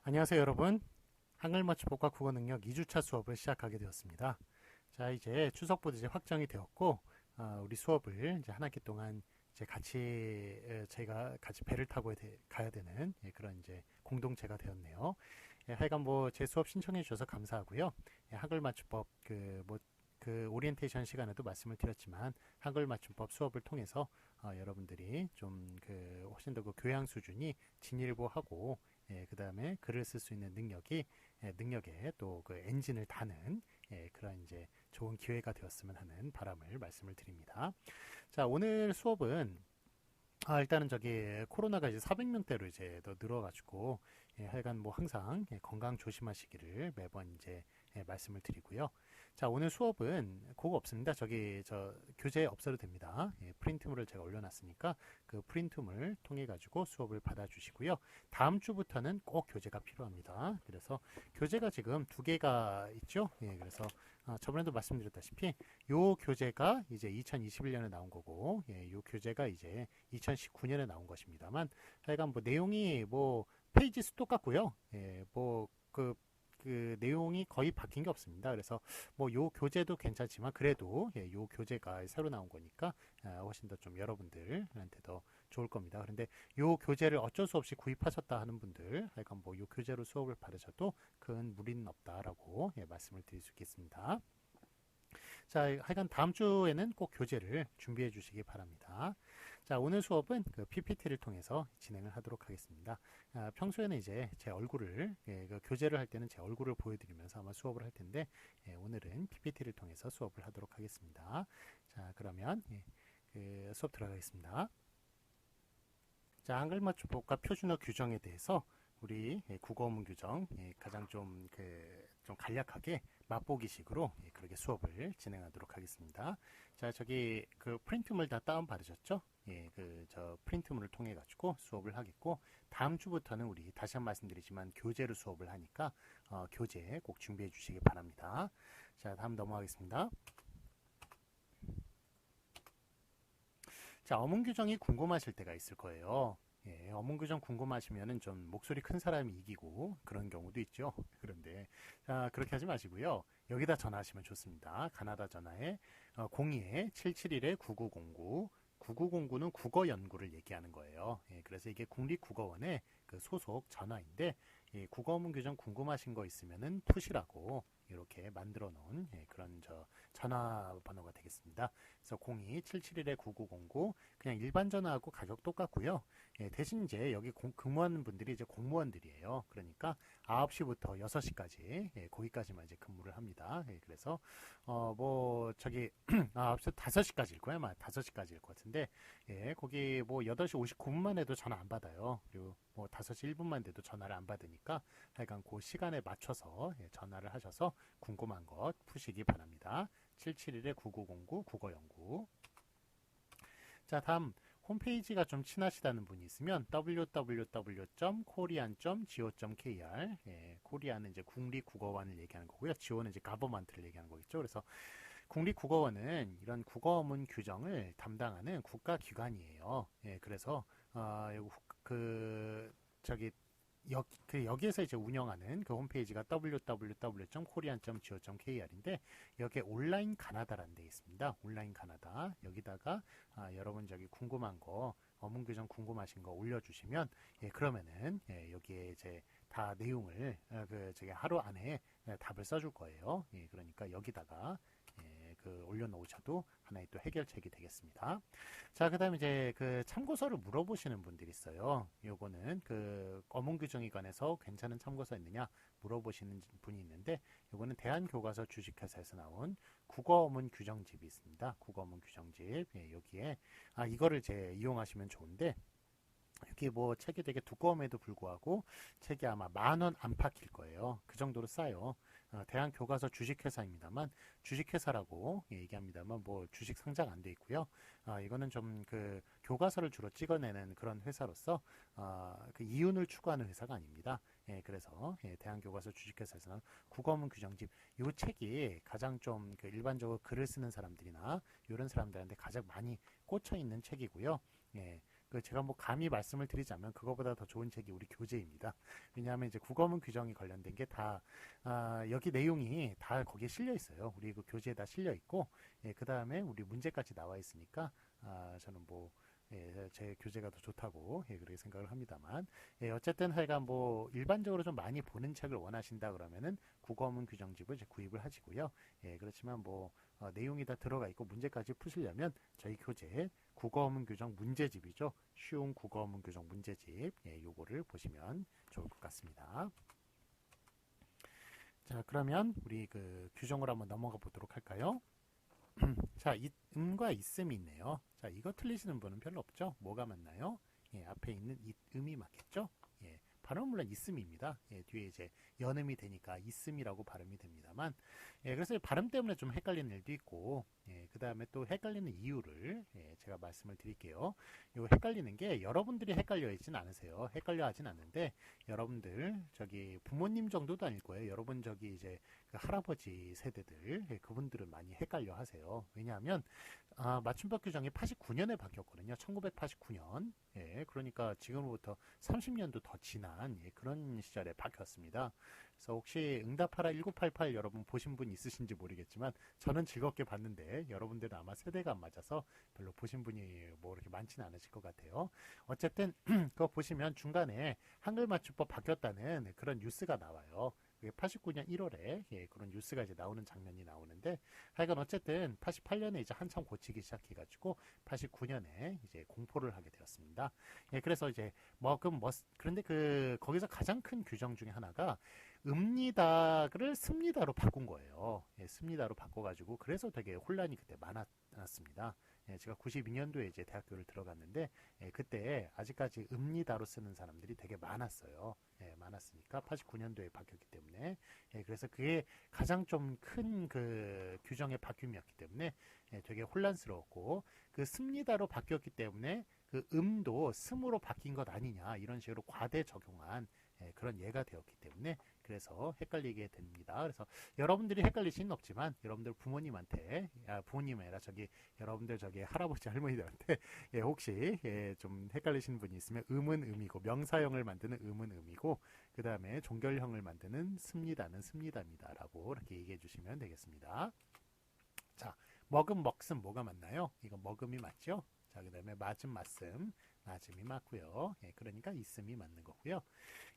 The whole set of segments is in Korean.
안녕하세요, 여러분. 한글 맞춤법과 국어 능력 2주차 수업을 시작하게 되었습니다. 자, 이제 추석부터 이제 확정이 되었고, 우리 수업을 이제 한 학기 동안 이제 같이 저희가 같이 배를 타고 가야 되는 그런 이제 공동체가 되었네요. 하여간 뭐 제 수업 신청해 주셔서 감사하고요. 한글 맞춤법 그 오리엔테이션 시간에도 말씀을 드렸지만 한글 맞춤법 수업을 통해서 여러분들이 좀 그 훨씬 더 그 교양 수준이 진일보하고 그 다음에 글을 쓸 수 있는 능력에 또 그 엔진을 다는 그런 이제 좋은 기회가 되었으면 하는 바람을 말씀을 드립니다. 자, 오늘 수업은 일단은 저기 코로나가 이제 400명대로 이제 더 늘어가지고 하여간 뭐 항상 건강 조심하시기를 매번 이제 말씀을 드리고요. 자, 오늘 수업은 그거 없습니다. 저기 저 교재 없어도 됩니다. 프린트물을 제가 올려놨으니까 그 프린트물 통해 가지고 수업을 받아주시고요. 다음 주부터는 꼭 교재가 필요합니다. 그래서 교재가 지금 두 개가 있죠. 그래서 저번에도 말씀드렸다시피 요 교재가 이제 2021년에 나온 거고, 요 교재가 이제 2019년에 나온 것입니다만, 하여간 뭐 내용이 뭐 페이지 수 똑같고요. 그 내용이 거의 바뀐 게 없습니다. 그래서 뭐 요 교재도 괜찮지만 그래도 요 교재가 새로 나온 거니까 훨씬 더 좀 여러분들한테 더 좋을 겁니다. 그런데 요 교재를 어쩔 수 없이 구입하셨다 하는 분들, 하여간 뭐 요 교재로 수업을 받으셔도 큰 무리는 없다라고 말씀을 드릴 수 있겠습니다. 자, 하여간 다음 주에는 꼭 교재를 준비해 주시기 바랍니다. 자, 오늘 수업은 그 PPT를 통해서 진행을 하도록 하겠습니다. 평소에는 이제 제 얼굴을, 그 교재를 할 때는 제 얼굴을 보여드리면서 아마 수업을 할 텐데, 오늘은 PPT를 통해서 수업을 하도록 하겠습니다. 자, 그러면 그 수업 들어가겠습니다. 자, 한글 맞춤법과 표준어 규정에 대해서 우리 국어문 규정 가장 좀 간략하게 맛보기식으로 그렇게 수업을 진행하도록 하겠습니다. 자, 저기 그 프린트물 다 다운 받으셨죠? 그 저 프린트물을 통해 가지고 수업을 하겠고, 다음 주부터는 우리 다시 한 번 말씀드리지만 교재로 수업을 하니까 교재 꼭 준비해 주시기 바랍니다. 자, 다음 넘어가겠습니다. 자, 어문 규정이 궁금하실 때가 있을 거예요. 어문 규정 궁금하시면은 좀 목소리 큰 사람이 이기고 그런 경우도 있죠. 그런데 자, 그렇게 하지 마시고요. 여기다 전화하시면 좋습니다. 가나다 전화에 02-771-9909 9909는 국어 연구를 얘기하는 거예요. 그래서 이게 국립국어원의 그 소속 전화인데 국어 어문 규정 궁금하신 거 있으면은 푸시라고 이렇게 만들어 놓은 그런 전화번호가 되겠습니다. 그래서 02-771-9909 그냥 일반 전화하고 가격 똑같고요. 대신 이제 여기 근무하는 분들이 이제 공무원들이에요. 그러니까 9시부터 6시까지 거기까지만 이제 근무를 합니다. 그래서 뭐 저기 9시 5시까지일 거야. 아마 5시까지일 것 같은데 거기 뭐 8시 59분만 해도 전화 안 받아요. 그리고 뭐 5시 1분만 돼도 전화를 안 받으니까 하여간 그 시간에 맞춰서 전화를 하셔서 궁금한 것 푸시기 바랍니다. 771-9909 국어연구. 자, 다음 홈페이지가 좀 친하시다는 분이 있으면 www.korean.go.kr 코리아는 이제 국립국어원을 얘기하는 거고요. 지원은 이제 가버먼트를 얘기하는 거겠죠. 그래서 국립국어원은 이런 국어문 규정을 담당하는 국가기관이에요. 그래서 그 저기 여기에서 이제 운영하는 그 홈페이지가 www.korean.go.kr인데 여기에 온라인 가나다라는 데 있습니다. 온라인 가나다 여기다가 여러분 저기 궁금한 거 어문 규정 궁금하신 거 올려주시면 그러면은 여기에 이제 다 내용을 그 저기 하루 안에 답을 써줄 거예요. 그러니까 여기다가 그 올려놓으셔도 하나의 또 해결책이 되겠습니다. 자, 그 다음에 이제 그 참고서를 물어보시는 분들이 있어요. 요거는 그 어문 규정에 관해서 괜찮은 참고서 있느냐 물어보시는 분이 있는데, 요거는 대한교과서 주식회사에서 나온 국어 어문 규정집이 있습니다. 국어 어문 규정집. 여기에 이거를 이제 이용하시면 좋은데, 여기 뭐 책이 되게 두꺼움에도 불구하고 책이 아마 10,000원 안팎일 거예요. 그 정도로 싸요. 대한교과서 주식회사입니다만 주식회사라고 얘기합니다만 뭐 주식 상장 안 돼 있고요. 이거는 좀 그 교과서를 주로 찍어내는 그런 회사로서 그 이윤을 추구하는 회사가 아닙니다. 그래서 대한교과서 주식회사에서는 국어문 규정집 이 책이 가장 좀 그 일반적으로 글을 쓰는 사람들이나 이런 사람들한테 가장 많이 꽂혀 있는 책이고요. 그 제가 뭐 감히 말씀을 드리자면 그거보다 더 좋은 책이 우리 교재입니다. 왜냐하면 이제 국어문 규정이 관련된 게 다 여기 내용이 다 거기에 실려 있어요. 우리 그 교재에 다 실려 있고 예, 그 다음에 우리 문제까지 나와 있으니까 저는 뭐 예, 제 교재가 더 좋다고 예, 그렇게 생각을 합니다만 예, 어쨌든 하여간 뭐 일반적으로 좀 많이 보는 책을 원하신다 그러면은 국어문 규정집을 이제 구입을 하시고요. 예, 그렇지만 뭐 내용이 다 들어가 있고 문제까지 푸시려면 저희 교재 국어문 규정 문제집이죠. 쉬운 국어문 규정 문제집 예, 요거를 보시면 좋을 것 같습니다. 자, 그러면 우리 그 규정으로 한번 넘어가 보도록 할까요? 자, 음과 있음이 있네요. 자, 이거 틀리시는 분은 별로 없죠? 뭐가 맞나요? 예, 앞에 있는 음이 맞겠죠? 예, 발음은 물론 있음입니다. 예, 뒤에 이제 연음이 되니까 있음이라고 발음이 됩니다만, 예, 그래서 발음 때문에 좀 헷갈리는 일도 있고, 예, 그 다음에 또 헷갈리는 이유를 예, 제가 말씀을 드릴게요. 요 헷갈리는 게 여러분들이 헷갈려 있진 않으세요. 헷갈려 하진 않는데, 여러분들 저기 부모님 정도도 아닐 거예요. 여러분 저기 이제 그 할아버지 세대들 예, 그분들은 많이 헷갈려 하세요. 왜냐하면 맞춤법 규정이 89년에 바뀌었거든요. 1989년. 예, 그러니까 지금부터 30년도 더 지난 예, 그런 시절에 바뀌었습니다. 그래서 혹시 응답하라 1988 여러분 보신 분 있으신지 모르겠지만 저는 즐겁게 봤는데 여러분들은 아마 세대가 안 맞아서 별로 보신 분이 뭐 이렇게 많지는 않으실 것 같아요. 어쨌든 그거 보시면 중간에 한글 맞춤법 바뀌었다는 그런 뉴스가 나와요. 89년 1월에 예, 그런 뉴스가 이제 나오는 장면이 나오는데 하여간 어쨌든 88년에 이제 한참 고치기 시작해가지고 89년에 이제 공포를 하게 되었습니다. 예, 그래서 이제 그런데 그 거기서 가장 큰 규정 중에 하나가 읍니다를 습니다로 바꾼 거예요. 예, 습니다로 바꿔가지고 그래서 되게 혼란이 그때 많았습니다. 예, 제가 92년도에 이제 대학교를 들어갔는데 예, 그때 아직까지 읍니다로 쓰는 사람들이 되게 많았어요. 예, 많았으니까 89년도에 바뀌었기 때문에 예, 그래서 그게 가장 좀 큰 그 규정의 바뀜이었기 때문에 예, 되게 혼란스러웠고 그 습니다로 바뀌었기 때문에 그 음도 스으로 바뀐 것 아니냐 이런 식으로 과대 적용한 예, 그런 예가 되었기 때문에 그래서 헷갈리게 됩니다. 그래서 여러분들이 헷갈리시는 없지만 여러분들 부모님한테 부모님이 아니라 저기 여러분들 저기 할아버지 할머니들한테 예, 혹시 예, 좀 헷갈리시는 분이 있으면 음은 음이고 명사형을 만드는 음은 음이고 그 다음에 종결형을 만드는 습니다는 습니다입니다라고 이렇게 얘기해 주시면 되겠습니다. 자, 먹음 먹음 뭐가 맞나요? 이거 먹음이 맞죠? 자, 그 다음에 맞음 맞음 맞음이 맞고요. 예, 그러니까 있음이 맞는 거고요.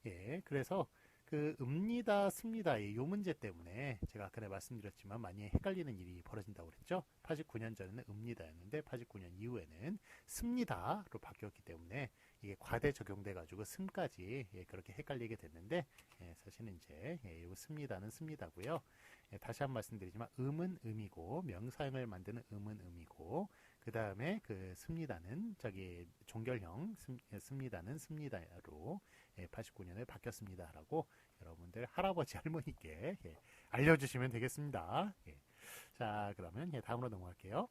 예, 그래서 그 읍니다, 습니다 요 문제 때문에 제가 아까 말씀드렸지만 많이 헷갈리는 일이 벌어진다고 그랬죠. 89년 전에는 읍니다였는데 89년 이후에는 습니다로 바뀌었기 때문에 이게 과대 적용돼 가지고 슴까지 예, 그렇게 헷갈리게 됐는데 예, 사실은 이제 예, 요 습니다는 습니다고요. 예, 다시 한 번 말씀드리지만 음은 음이고 명사형을 만드는 음은 음이고 그 다음에 그 습니다는 저기 종결형 습니다는 습니다로 89년에 바뀌었습니다라고 여러분들 할아버지 할머니께 예, 알려주시면 되겠습니다. 예. 자, 그러면 예, 다음으로 넘어갈게요.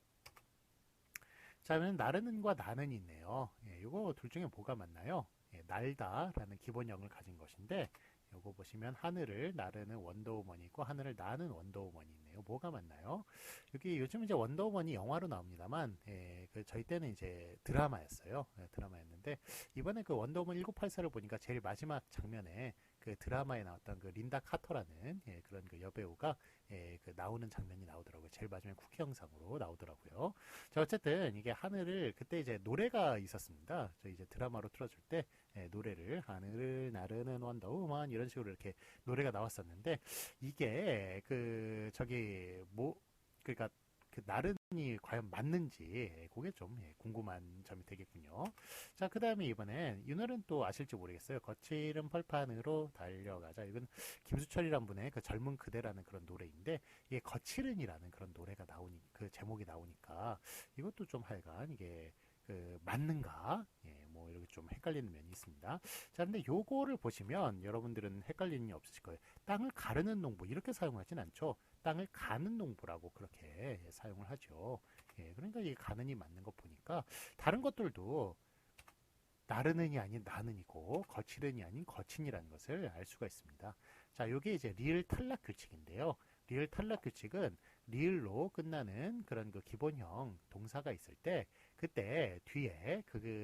자, 그러면 나르는과 나는 있네요. 예, 이거 둘 중에 뭐가 맞나요? 예, 날다라는 기본형을 가진 것인데 요거 보시면 하늘을 나르는 원더우먼이 있고 하늘을 나는 원더우먼이 있네요. 뭐가 맞나요? 여기 요즘 이제 원더우먼이 영화로 나옵니다만 예, 그 저희 때는 이제 드라마였어요. 예, 드라마였는데 이번에 그 원더우먼 1984를 보니까 제일 마지막 장면에 그 드라마에 나왔던 그 린다 카터라는 예, 그런 그 여배우가 예, 그 나오는 장면이 나오더라고요. 제일 마지막에 쿠키 영상으로 나오더라고요. 자, 어쨌든 이게 하늘을 그때 이제 노래가 있었습니다. 저 이제 드라마로 틀어줄 때 예, 노래를 하늘을 나르는 원더우먼 이런 식으로 이렇게 노래가 나왔었는데 이게 그 저기 뭐 그러니까 그 나른이 과연 맞는지 예, 그게 좀 예, 궁금한 점이 되겠군요. 자, 그 다음에 이번엔 이 노래는 또 아실지 모르겠어요. 거칠은 벌판으로 달려가자. 이건 김수철이란 분의 그 젊은 그대라는 그런 노래인데 이게 거칠은이라는 그런 노래가 나오니 그 제목이 나오니까 이것도 좀 하여간 이게 그 맞는가? 예, 뭐 이렇게 좀 헷갈리는 면이 있습니다. 자, 근데 요거를 보시면 여러분들은 헷갈리는 게 없으실 거예요. 땅을 가르는 농부 이렇게 사용하진 않죠. 땅을 가는 농부라고 그렇게 사용을 하죠. 예, 그러니까 이게 가는이 맞는 거 보니까 다른 것들도 나르는이 아닌 나는이고 거칠은이 아닌 거친이라는 것을 알 수가 있습니다. 자, 요게 이제 리을 탈락 규칙인데요. 리을 탈락 규칙은 리을로 끝나는 그런 그 기본형 동사가 있을 때 그 그때 뒤에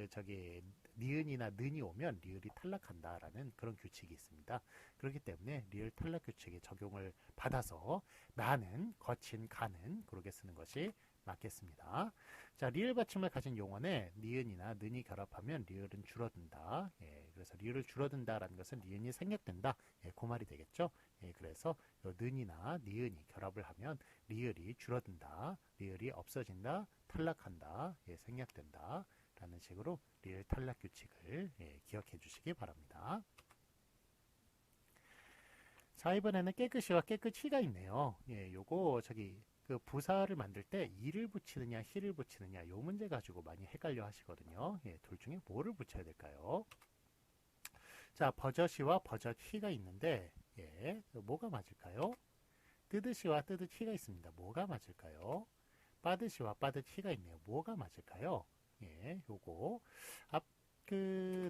저기 니은이나 는이 오면 리을이 탈락한다라는 그런 규칙이 있습니다. 그렇기 때문에 리을 탈락 규칙에 적용을 받아서 나는, 거친, 가는 그렇게 쓰는 것이 맞겠습니다. 자, 리을 받침을 가진 용어에 니은이나 는이 결합하면 리을은 줄어든다. 예, 그래서 리을을 줄어든다라는 것은 니은이 생략된다. 예, 그 말이 되겠죠. 예, 그래서 요 는이나 니은이 결합을 하면 리을이 줄어든다, 리을이 없어진다, 탈락한다, 예, 생략된다 라는 식으로 리을 탈락 규칙을 예, 기억해 주시기 바랍니다. 자, 이번에는 깨끗이와 깨끗이가 있네요. 예, 요거 저기 그 부사를 만들 때 이를 붙이느냐 히를 붙이느냐 요 문제 가지고 많이 헷갈려 하시거든요. 예, 둘 중에 뭐를 붙여야 될까요? 자, 버젓이와 버젓히가 있는데 예, 뭐가 맞을까요? 뜨듯이와 뜨듯히가 있습니다. 뭐가 맞을까요? 빠듯이와 빠듯히가 있네요. 뭐가 맞을까요? 예, 요거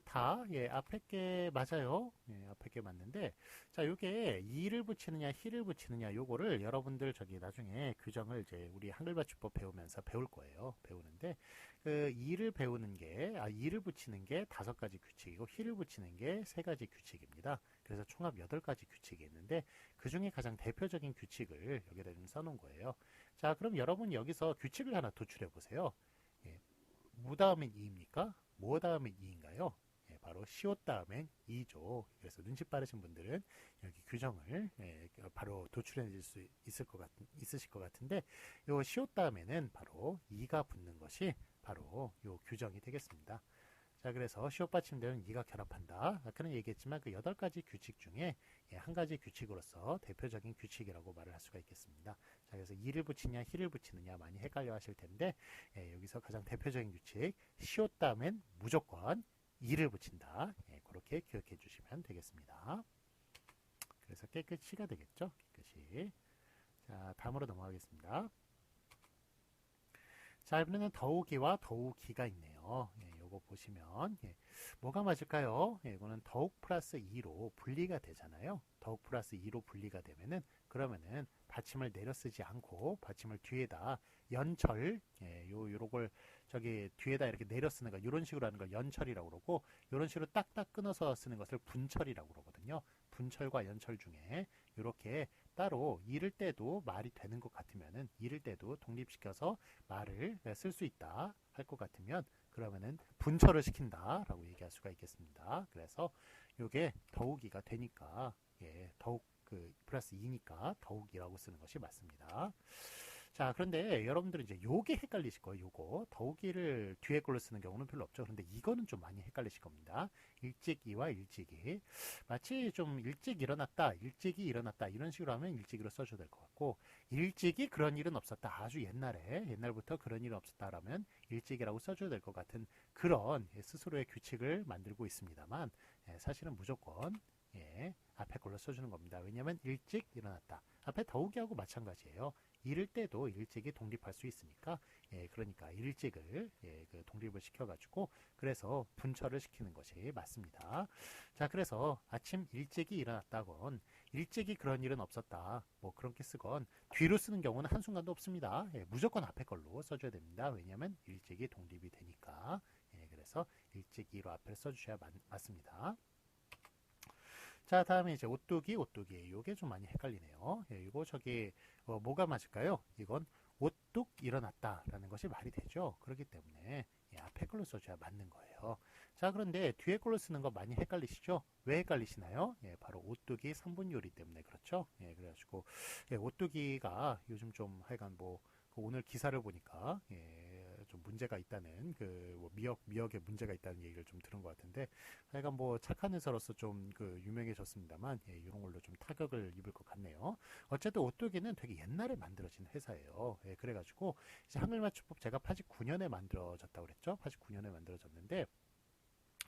다 앞에 게 맞아요. 예, 앞에 게 맞는데 자, 요게 이를 붙이느냐 히를 붙이느냐 요거를 여러분들 저기 나중에 규정을 이제 우리 한글받침법 배우면서 배울 거예요. 배우는데 그 이를 배우는 게 이를 붙이는 게 5가지 규칙이고 히를 붙이는 게 3가지 규칙입니다. 그래서 총합 8가지 규칙이 있는데 그 중에 가장 대표적인 규칙을 여기다 좀 써놓은 거예요. 자, 그럼 여러분 여기서 규칙을 하나 도출해 보세요. 예, 무 다음엔 이입니까? 뭐 다음엔 이인가요? 예, 바로 시옷 다음엔 이죠. 그래서 눈치 빠르신 분들은 여기 규정을 예, 바로 도출해 줄 수 있으실 것 같은데 요 시옷 다음에는 바로 이가 붙는 것이 바로 요 규정이 되겠습니다. 자, 그래서 시옷 받침되는 이가 결합한다. 아까는 얘기했지만 그 8가지 규칙 중에 한 가지 규칙으로서 대표적인 규칙이라고 말을 할 수가 있겠습니다. 자, 그래서 이를 붙이냐 히를 붙이느냐 많이 헷갈려 하실 텐데 여기서 가장 대표적인 규칙 시옷 다음엔 무조건 이를 붙인다. 그렇게 기억해 주시면 되겠습니다. 그래서 깨끗이가 되겠죠. 깨끗이. 자, 다음으로 넘어가겠습니다. 자, 이번에는 더욱이와 더욱이가 있네요. 요거 보시면 뭐가 맞을까요? 이거는 더욱 플러스 2로 분리가 되잖아요. 더욱 플러스 2로 분리가 되면은 그러면은 받침을 내려 쓰지 않고 받침을 뒤에다 연철 요걸 저기 뒤에다 이렇게 내려 쓰는 거 이런 식으로 하는 걸 연철이라고 그러고 이런 식으로 딱딱 끊어서 쓰는 것을 분철이라고 그러거든요. 분철과 연철 중에 이렇게 따로 잃을 때도 말이 되는 것 같으면은 잃을 때도 독립시켜서 말을 쓸 수 있다 할 것 같으면 그러면은 분철을 시킨다라고 얘기할 수가 있겠습니다. 그래서 이게 더욱이가 되니까 더욱 그 플러스 2니까 더욱이라고 쓰는 것이 맞습니다. 자, 그런데 여러분들은 이제 요게 헷갈리실 거예요. 요거 더욱이를 뒤에 걸로 쓰는 경우는 별로 없죠. 그런데 이거는 좀 많이 헷갈리실 겁니다. 일찍이와 일찍이 마치 좀 일찍 일어났다, 일찍이 일어났다 이런 식으로 하면 일찍이로 써줘야 될 것 같고 일찍이 그런 일은 없었다. 아주 옛날부터 그런 일은 없었다라면 일찍이라고 써줘야 될 것 같은 그런 스스로의 규칙을 만들고 있습니다만 사실은 무조건 앞에 걸로 써주는 겁니다. 왜냐하면 일찍 일어났다. 앞에 더욱이하고 마찬가지예요. 이럴 때도 일찍이 독립할 수 있으니까 그러니까 일찍을 그 독립을 시켜가지고 그래서 분철을 시키는 것이 맞습니다. 자, 그래서 아침 일찍이 일어났다건 일찍이 그런 일은 없었다 뭐 그렇게 쓰건 뒤로 쓰는 경우는 한순간도 없습니다. 무조건 앞에 걸로 써줘야 됩니다. 왜냐하면 일찍이 독립이 되니까 그래서 일찍이로 앞에 써주셔야 맞습니다. 자, 다음에 이제 오뚜기, 요게 좀 많이 헷갈리네요. 이거 저기 뭐가 맞을까요? 이건 오뚝 일어났다라는 것이 말이 되죠. 그렇기 때문에 앞에 걸로 써줘야 맞는 거예요. 자, 그런데 뒤에 걸로 쓰는 거 많이 헷갈리시죠? 왜 헷갈리시나요? 바로 오뚜기 3분 요리 때문에 그렇죠. 그래가지고 오뚜기가 요즘 좀 하여간 뭐 오늘 기사를 보니까 좀 문제가 있다는 뭐 미역에 문제가 있다는 얘기를 좀 들은 것 같은데 하여간 뭐 착한 회사로서 좀 그 유명해졌습니다만 이런 걸로 좀 타격을 입을 것 같네요. 어쨌든 오뚜기는 되게 옛날에 만들어진 회사예요. 그래가지고 이제 한글맞춤법 제가 89년에 만들어졌다고 그랬죠. 89년에 만들어졌는데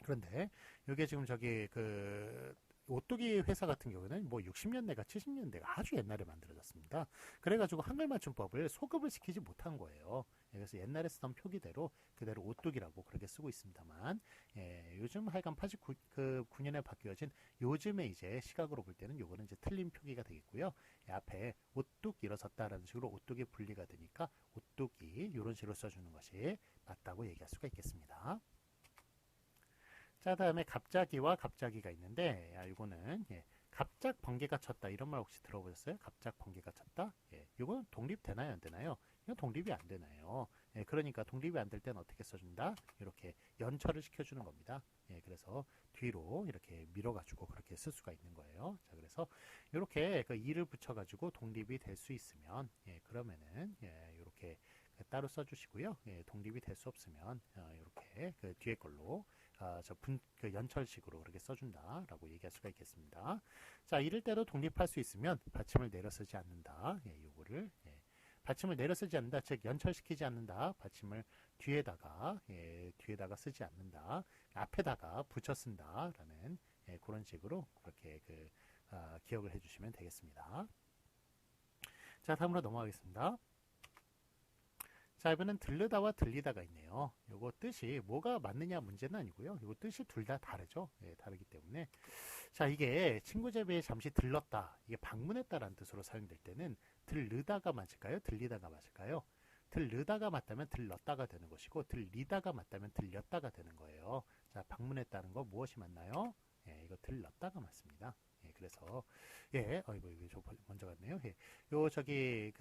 그런데 이게 지금 저기 그 오뚜기 회사 같은 경우는 뭐 60년대가 70년대가 아주 옛날에 만들어졌습니다. 그래가지고 한글 맞춤법을 소급을 시키지 못한 거예요. 그래서 옛날에 쓰던 표기대로 그대로 오뚝이라고 그렇게 쓰고 있습니다만, 요즘 하여간 89년에 바뀌어진 요즘에 이제 시각으로 볼 때는 요거는 이제 틀린 표기가 되겠고요. 앞에 오뚝 일어섰다라는 식으로 오뚝이 분리가 되니까 오뚝이 이런 식으로 써주는 것이 맞다고 얘기할 수가 있겠습니다. 자, 다음에 갑자기와 갑자기가 있는데, 이거는 갑작 번개가 쳤다 이런 말 혹시 들어보셨어요? 갑작 번개가 쳤다? 이건 독립되나요, 안 되나요? 이건 독립이 안 되나요? 그러니까 독립이 안 될 때는 어떻게 써준다? 이렇게 연철을 시켜주는 겁니다. 그래서 뒤로 이렇게 밀어가지고 그렇게 쓸 수가 있는 거예요. 자, 그래서 이렇게 그 이를 붙여가지고 독립이 될 수 있으면, 그러면은 이렇게 따로 써주시고요. 독립이 될 수 없으면 이렇게 그 뒤에 걸로 그 연철식으로 그렇게 써준다라고 얘기할 수가 있겠습니다. 자, 이럴 때도 독립할 수 있으면 받침을 내려 쓰지 않는다. 요거를 받침을 내려 쓰지 않는다, 즉 연철시키지 않는다. 받침을 뒤에다가 쓰지 않는다. 앞에다가 붙여 쓴다라는 그런 식으로 그렇게 기억을 해주시면 되겠습니다. 자, 다음으로 넘어가겠습니다. 자, 이번엔 들르다와 들리다가 있네요. 요거 뜻이 뭐가 맞느냐 문제는 아니고요. 요거 뜻이 둘 다 다르죠. 다르기 때문에. 자, 이게 친구 집에 잠시 들렀다. 이게 방문했다라는 뜻으로 사용될 때는 들르다가 맞을까요? 들리다가 맞을까요? 들르다가 맞다면 들렀다가 되는 것이고, 들리다가 맞다면 들렸다가 되는 거예요. 자, 방문했다는 거 무엇이 맞나요? 이거 들렀다가 맞습니다. 그래서 어이구 이거 저 먼저 갔네요. 요 저기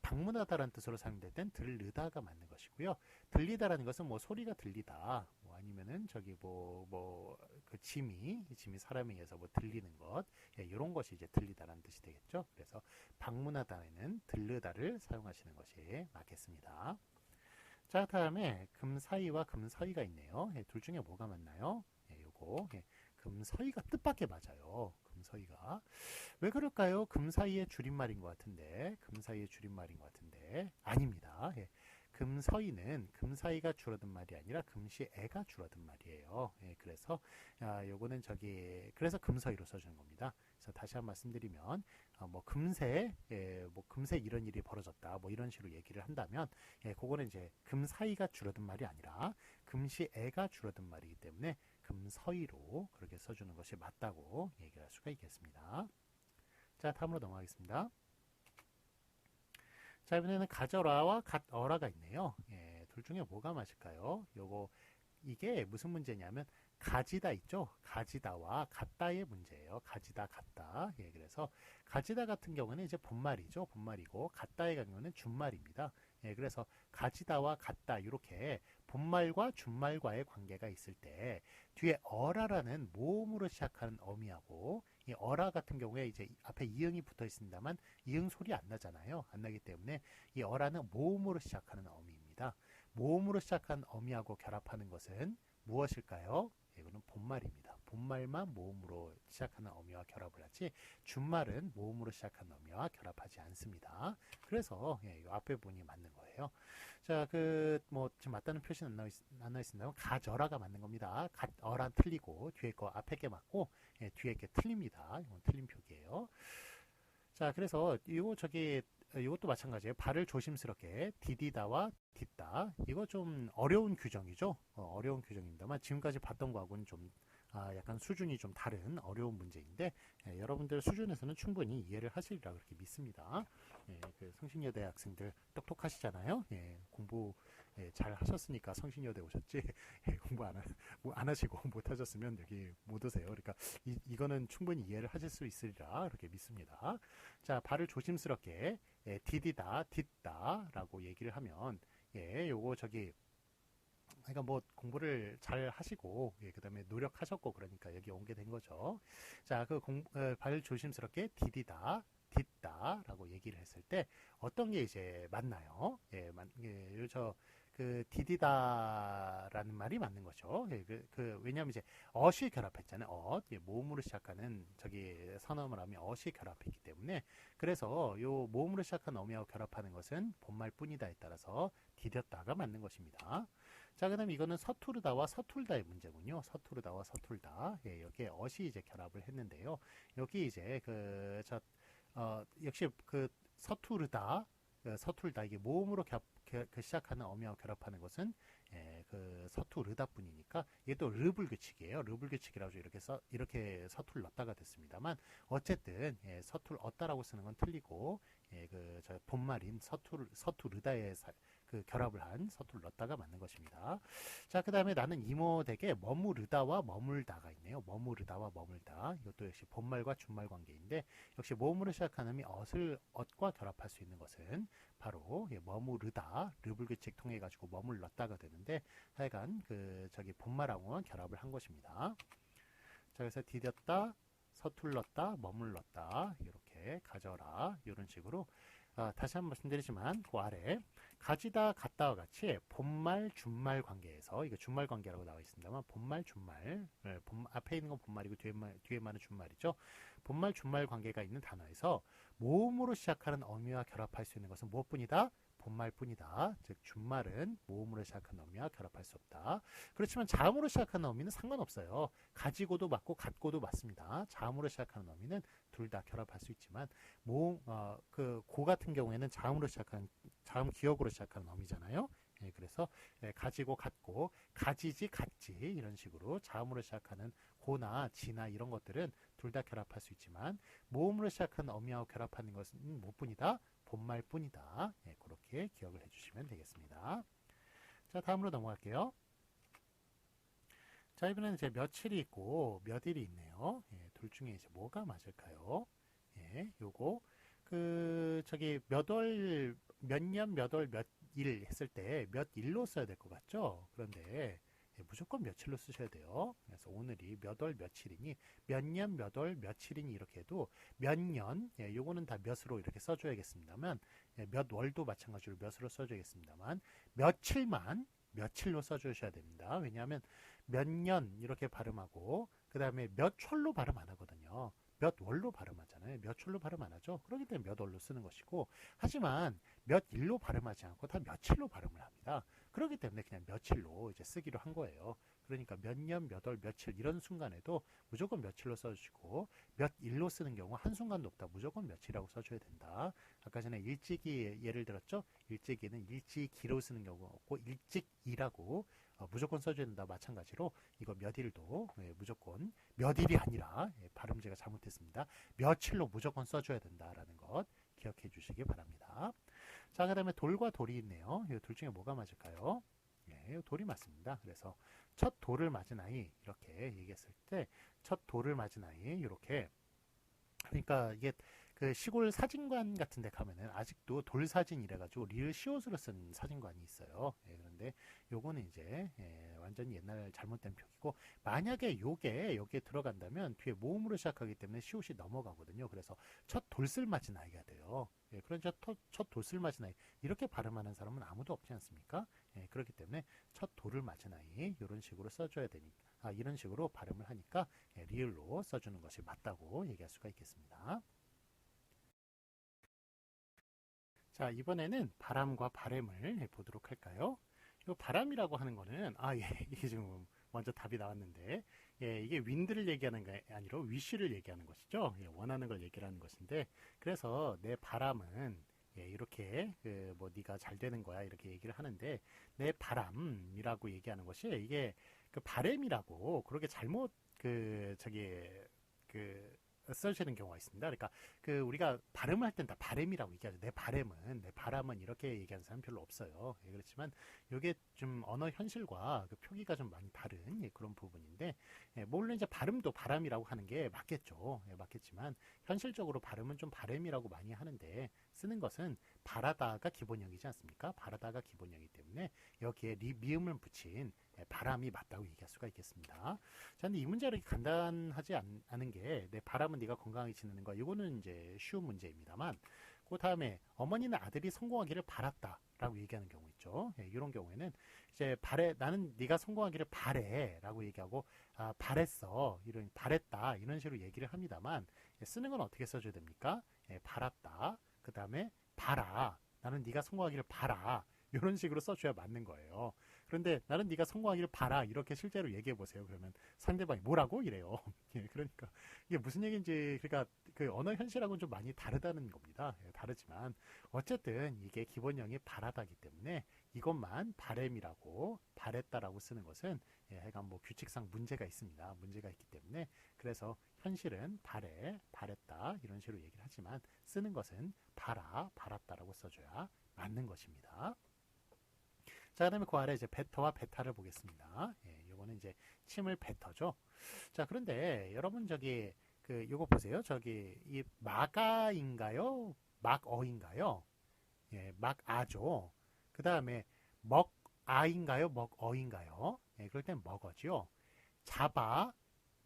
방문하다라는 뜻으로 사용될 땐 들르다가 맞는 것이고요. 들리다라는 것은 뭐 소리가 들리다, 뭐 아니면은 저기 그 짐이 사람에 의해서 뭐 들리는 것, 이런 것이 이제 들리다라는 뜻이 되겠죠. 그래서 방문하다에는 들르다를 사용하시는 것이 맞겠습니다. 자, 다음에 금사이와 금서이가 있네요. 둘 중에 뭐가 맞나요? 요거 금서이가 뜻밖에 맞아요. 금서이가 왜 그럴까요? 금사이의 줄임말인 것 같은데, 금사이의 줄임말인 것 같은데 아닙니다. 금서이는 금사이가 줄어든 말이 아니라 금시애가 줄어든 말이에요. 그래서 요거는 그래서 금서이로 써주는 겁니다. 그래서 다시 한 번 말씀드리면 뭐 금세 이런 일이 벌어졌다, 뭐 이런 식으로 얘기를 한다면 그거는 이제 금사이가 줄어든 말이 아니라 금시애가 줄어든 말이기 때문에 금서이로 그렇게 써주는 것이 맞다고 얘기할 수가 있겠습니다. 자, 다음으로 넘어가겠습니다. 자, 이번에는 가져라와 갓어라가 있네요. 둘 중에 뭐가 맞을까요? 이게 무슨 문제냐면 가지다 있죠? 가지다와 같다의 문제예요. 가지다, 같다. 그래서 가지다 같은 경우는 이제 본말이죠. 본말이고 같다의 경우는 준말입니다. 그래서 가지다와 같다 이렇게 본말과 준말과의 관계가 있을 때 뒤에 어라라는 모음으로 시작하는 어미하고 이 어라 같은 경우에 이제 앞에 이응이 붙어 있습니다만 이응 소리 안 나잖아요. 안 나기 때문에 이 어라는 모음으로 시작하는 어미입니다. 모음으로 시작한 어미하고 결합하는 것은 무엇일까요? 이거는 본말입니다. 본말만 모음으로 시작하는 어미와 결합을 하지 준말은 모음으로 시작하는 어미와 결합하지 않습니다. 그래서 이 앞에 분이 맞는 거예요. 자, 지금 맞다는 표시는 안 나와 있습니다. 가저라가 맞는 겁니다. 갓어란 틀리고 뒤에 거 앞에 게 맞고 뒤에 게 틀립니다. 이건 틀린 표기예요. 자, 그래서 이것도 마찬가지예요. 발을 조심스럽게 디디다와 딛다. 이거 좀 어려운 규정이죠. 어려운 규정입니다만 지금까지 봤던 거하고는 좀 약간 수준이 좀 다른 어려운 문제인데 여러분들 수준에서는 충분히 이해를 하시리라 그렇게 믿습니다. 그 성신여대 학생들 똑똑하시잖아요. 공부 잘 하셨으니까 성신여대 오셨지. 공부 안 하시고 못 하셨으면 여기 못 오세요. 그러니까 이거는 충분히 이해를 하실 수 있으리라 그렇게 믿습니다. 자, 발을 조심스럽게 디디다, 딛다 라고 얘기를 하면 요거 그러니까 뭐 공부를 잘 하시고 그 다음에 노력하셨고 그러니까 여기 오게 된 거죠. 자, 발을 조심스럽게 디디다, 딛다 라고 얘기를 했을 때 어떤 게 이제 맞나요? 디디다라는 말이 맞는 거죠. 왜냐하면 이제 어시 결합했잖아요. 모음으로 시작하는 선어물 하면 어시 결합했기 때문에 그래서 요 모음으로 시작한 어미하고 결합하는 것은 본말뿐이다에 따라서 디뎠다가 맞는 것입니다. 자, 그 다음 이거는 서투르다와 서툴다의 문제군요. 서투르다와 서툴다. 여기에 어시 이제 결합을 했는데요. 여기 이제 역시 서투르다, 서툴다 이게 모음으로 그 시작하는 어미하고 결합하는 것은 그 서투 르다뿐이니까 이게 또 르불규칙이에요. 르불규칙이라고 이렇게 서투를 넣었다가 됐습니다만 어쨌든 서투를 얻다라고 쓰는 건 틀리고 그저 본말인 서투 르다에 그 결합을 한 서투를 넣었다가 맞는 것입니다. 자, 그 다음에 나는 이모댁에 머무르다와 머물다가 있네요. 머무르다와 머물다. 이것도 역시 본말과 준말 관계인데 역시 모음으로 시작하는 이 얻과 결합할 수 있는 것은 바로 머무르다 르불규칙 통해 가지고 머물렀다가 되는데 하여간 그 저기 본말하고는 결합을 한 것입니다. 자, 그래서 디뎠다, 서툴렀다, 머물렀다 이렇게 가져라 이런 식으로 다시 한번 말씀드리지만 그 아래 가지다 갔다와 같이 본말 준말 관계에서 이거 준말 관계라고 나와 있습니다만 본말 준말 앞에 있는 건 본말이고 뒤에 말은 준말이죠. 본말 준말 관계가 있는 단어에서 모음으로 시작하는 어미와 결합할 수 있는 것은 무엇뿐이다? 본말뿐이다. 즉 준말은 모음으로 시작하는 어미와 결합할 수 없다. 그렇지만 자음으로 시작하는 어미는 상관없어요. 가지고도 맞고 갖고도 맞습니다. 자음으로 시작하는 어미는 둘 다 결합할 수 있지만 고 같은 경우에는 자음 기억으로 시작하는 어미잖아요. 그래서 가지고 갖고 가지지 갖지 이런 식으로 자음으로 시작하는 고나 지나 이런 것들은 둘 다 결합할 수 있지만 모음으로 시작하는 어미하고 결합하는 것은 무엇뿐이다? 본말뿐이다. 그렇게 기억을 해주시면 되겠습니다. 자, 다음으로 넘어갈게요. 자, 이번에는 이제 며칠이 있고 몇일이 있네요. 둘 중에 이제 뭐가 맞을까요? 요거 저기 몇 년, 몇 월, 몇 일 했을 때 몇 일로 써야 될 것 같죠? 그런데 무조건 며칠로 쓰셔야 돼요. 그래서 오늘이 몇 월 며칠이니 몇 년, 몇 월, 며칠이니 이렇게 해도 몇 년, 요거는 다 몇으로 이렇게 써줘야겠습니다만 몇 월도 마찬가지로 몇으로 써줘야겠습니다만 며칠만 며칠로 써주셔야 됩니다. 왜냐하면 몇 년 이렇게 발음하고 그 다음에 몇 철로 발음 안 하거든요. 몇 월로 발음하잖아요. 몇 철로 발음 안 하죠. 그렇기 때문에 몇 월로 쓰는 것이고 하지만 몇 일로 발음하지 않고 다 며칠로 발음을 합니다. 그렇기 때문에 그냥 며칠로 이제 쓰기로 한 거예요. 그러니까 몇 년, 몇 월, 며칠 이런 순간에도 무조건 며칠로 써주시고 몇 일로 쓰는 경우 한순간도 없다. 무조건 며칠이라고 써줘야 된다. 아까 전에 일찍이 예를 들었죠. 일찍이는 일찍이로 쓰는 경우가 없고 일찍이라고 무조건 써줘야 된다. 마찬가지로 이거 몇 일도 무조건 몇 일이 아니라 발음 제가 잘못했습니다. 며칠로 무조건 써줘야 된다라는 것 기억해 주시기 바랍니다. 자, 그 다음에 돌과 돌이 있네요. 이 둘 중에 뭐가 맞을까요? 돌이 맞습니다. 그래서 첫 돌을 맞은 아이 이렇게 얘기했을 때 첫 돌을 맞은 아이 이렇게 그러니까 이게 그 시골 사진관 같은 데 가면은 아직도 돌사진 이래가지고 리을 시옷으로 쓴 사진관이 있어요. 그런데 요거는 이제 완전히 옛날 잘못된 표기고 만약에 여기에 들어간다면 뒤에 모음으로 시작하기 때문에 시옷이 넘어가거든요. 그래서 첫 돌슬 맞은 아이가 돼요. 그러니까 첫 돌슬 맞은 아이 이렇게 발음하는 사람은 아무도 없지 않습니까? 그렇기 때문에 첫 돌을 맞은 아이 이런 식으로 써줘야 되니까 이런 식으로 발음을 하니까 리을로 써주는 것이 맞다고 얘기할 수가 있겠습니다. 자, 이번에는 바람과 바램을 보도록 할까요? 이 바람이라고 하는 거는 이게 지금 먼저 답이 나왔는데 이게 윈드를 얘기하는 게 아니라 위시를 얘기하는 것이죠. 원하는 걸 얘기하는 것인데 그래서 내 바람은 이렇게 뭐 네가 잘 되는 거야 이렇게 얘기를 하는데 내 바람이라고 얘기하는 것이 이게 그 바램이라고 그렇게 잘못 써지는 경우가 있습니다. 그러니까 우리가 발음을 할 땐 다 바램이라고 얘기하죠. 내 바람은 이렇게 얘기하는 사람 별로 없어요. 그렇지만 이게 좀 언어 현실과 그 표기가 좀 많이 다른 그런 부분인데 물론 이제 발음도 바람이라고 하는 게 맞겠죠. 맞겠지만 현실적으로 발음은 좀 바램이라고 많이 하는데 쓰는 것은 바라다가 기본형이지 않습니까? 바라다가 기본형이기 때문에 여기에 미음을 붙인 바람이 맞다고 얘기할 수가 있겠습니다. 자, 근데 이 문제가 이렇게 간단하지 않은 게 내 바람은 네가 건강하게 지내는 거 이거는 이제 쉬운 문제입니다만 그 다음에 어머니는 아들이 성공하기를 바랐다라고 얘기하는 경우 있죠. 이런 경우에는 이제 나는 네가 성공하기를 바래라고 얘기하고 바랬어 이런 바랬다 이런 식으로 얘기를 합니다만 쓰는 건 어떻게 써줘야 됩니까? 바랐다 그 다음에 바라 나는 네가 성공하기를 바라 이런 식으로 써줘야 맞는 거예요. 그런데 나는 네가 성공하기를 바라 이렇게 실제로 얘기해 보세요. 그러면 상대방이 뭐라고 이래요. 예, 그러니까 이게 무슨 얘기인지 그러니까 그 언어 현실하고는 좀 많이 다르다는 겁니다. 예, 다르지만 어쨌든 이게 기본형이 바라다기 때문에 이것만 바램이라고 바랬다라고 쓰는 것은 예, 하여간 뭐 규칙상 문제가 있습니다. 문제가 있기 때문에 그래서 현실은 바래, 바랬다 이런 식으로 얘기를 하지만 쓰는 것은 바라, 바랐다라고 써줘야 맞는 것입니다. 자, 그다음에 그 아래 이제 베터와 베타를 보겠습니다. 예, 요거는 이제 침을 뱉어죠. 자, 그런데 여러분 저기 그 요거 보세요. 저기 이 마가인가요? 막어인가요? 예, 막아죠. 그다음에 먹아인가요? 먹어인가요? 예, 그럴 땐 먹어죠. 잡아,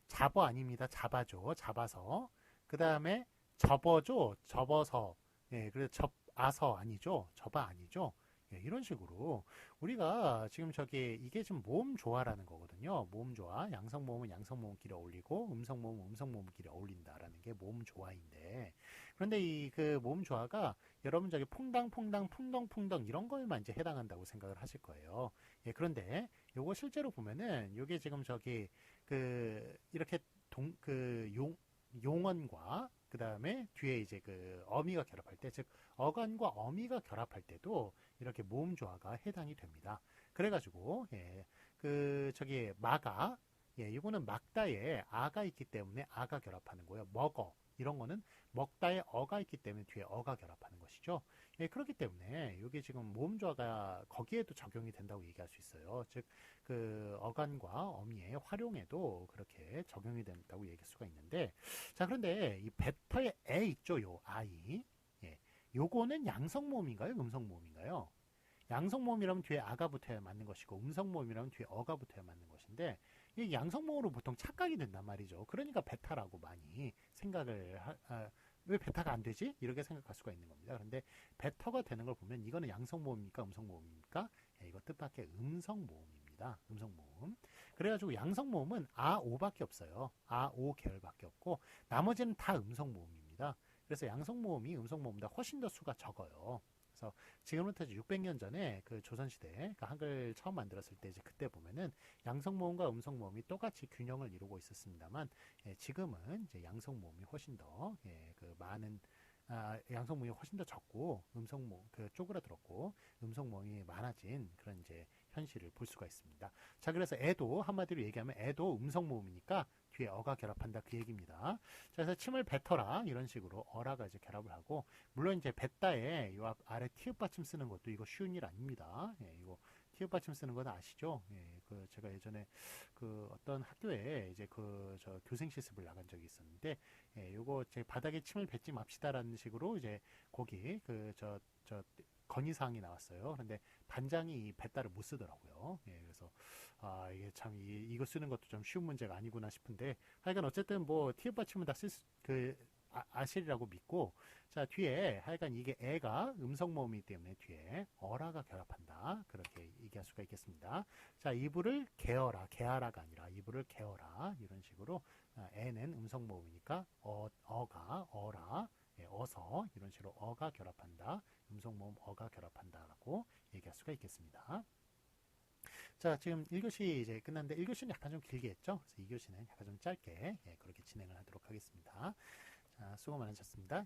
잡어 아닙니다. 잡아죠. 잡아서. 그다음에 접어죠. 접어서. 예, 그래서 접아서 아니죠. 접아 아니죠. 예, 이런 식으로 우리가 지금 저기 이게 지금 모음 조화라는 거거든요. 모음 조화. 양성 모음은 양성 모음끼리 어울리고 음성 모음은 음성 모음끼리 어울린다라는 게 모음 조화인데 그런데 이 그 모음 조화가 여러분 저기 퐁당 퐁당 풍덩풍덩 이런 거에만 이제 해당한다고 생각을 하실 거예요. 예, 그런데 요거 실제로 보면은 요게 지금 저기 그 이렇게 용언과 그 다음에 뒤에 이제 그 어미가 결합할 때, 즉 어간과 어미가 결합할 때도 이렇게 모음 조화가 해당이 됩니다. 그래가지고 예, 그 저기 마가 예, 이거는 막다에 아가 있기 때문에 아가 결합하는 거예요. 먹어 이런 거는 먹다에 어가 있기 때문에 뒤에 어가 결합하는 것이죠. 예, 그렇기 때문에 이게 지금 모음 조화가 거기에도 적용이 된다고 얘기할 수 있어요. 즉 그 어간과 어미의 활용에도 그렇게 적용이 된다고 얘기할 수가 있는데 자 그런데 이 베터의 에 있죠 요 아이 예, 요거는 양성 모음인가요 음성 모음인가요? 양성 모음이라면 뒤에 아가 붙어야 맞는 것이고 음성 모음이라면 뒤에 어가 붙어야 맞는 것인데 이 양성 모음으로 보통 착각이 된단 말이죠. 그러니까 베타라고 많이 생각을 왜 베타가 안 되지? 이렇게 생각할 수가 있는 겁니다. 그런데 베타가 되는 걸 보면 이거는 양성 모음입니까 음성 모음입니까? 예, 이거 뜻밖의 음성 모음입니다. 음성 모음. 그래가지고 양성 모음은 아, 오밖에 없어요. 아, 오 계열밖에 없고 나머지는 다 음성 모음입니다. 그래서 양성 모음이 음성 모음보다 훨씬 더 수가 적어요. 그래서 지금부터 600년 전에 그 조선시대 그 한글 처음 만들었을 때 이제 그때 보면은 양성 모음과 음성 모음이 똑같이 균형을 이루고 있었습니다만 예, 지금은 이제 양성 모음이 훨씬 더 예, 그 많은 양성 모음이 훨씬 더 적고 음성 모음 그 쪼그라들었고 음성 모음이 많아진 그런 이제 현실을 볼 수가 있습니다. 자 그래서 애도 한마디로 얘기하면 애도 음성 모음이니까 뒤에 어가 결합한다 그 얘기입니다. 자, 그래서 침을 뱉어라 이런 식으로 어라가 이제 결합을 하고 물론 이제 뱉다에 요 아래 티읕 받침 쓰는 것도 이거 쉬운 일 아닙니다. 예, 이거 티읕 받침 쓰는 건 아시죠? 예, 그 제가 예전에 그 어떤 학교에 이제 그 저 교생 실습을 나간 적이 있었는데 예, 요거 제 바닥에 침을 뱉지 맙시다라는 식으로 이제 거기 그 저 건의사항이 나왔어요. 그런데 반장이 이 뱉다를 못 쓰더라고요. 예, 그래서 아 이게 참 이거 쓰는 것도 좀 쉬운 문제가 아니구나 싶은데 하여간 어쨌든 뭐 티읕 받침은 다 쓸 그 아시리라고 믿고 자 뒤에 하여간 이게 애가 음성 모음이기 때문에 뒤에 어라가 결합한다 그렇게 얘기할 수가 있겠습니다. 자 이불을 개어라 개하라가 아니라 이불을 개어라 이런 식으로 애는 음성 모음이니까 어가 어라 예, 어서 이런 식으로 어가 결합한다 음성 모음 어가 결합한다라고 얘기할 수가 있겠습니다. 자, 지금 1교시 이제 끝났는데 1교시는 약간 좀 길게 했죠? 그래서 2교시는 약간 좀 짧게 예, 그렇게 진행을 하도록 하겠습니다. 자, 수고 많으셨습니다.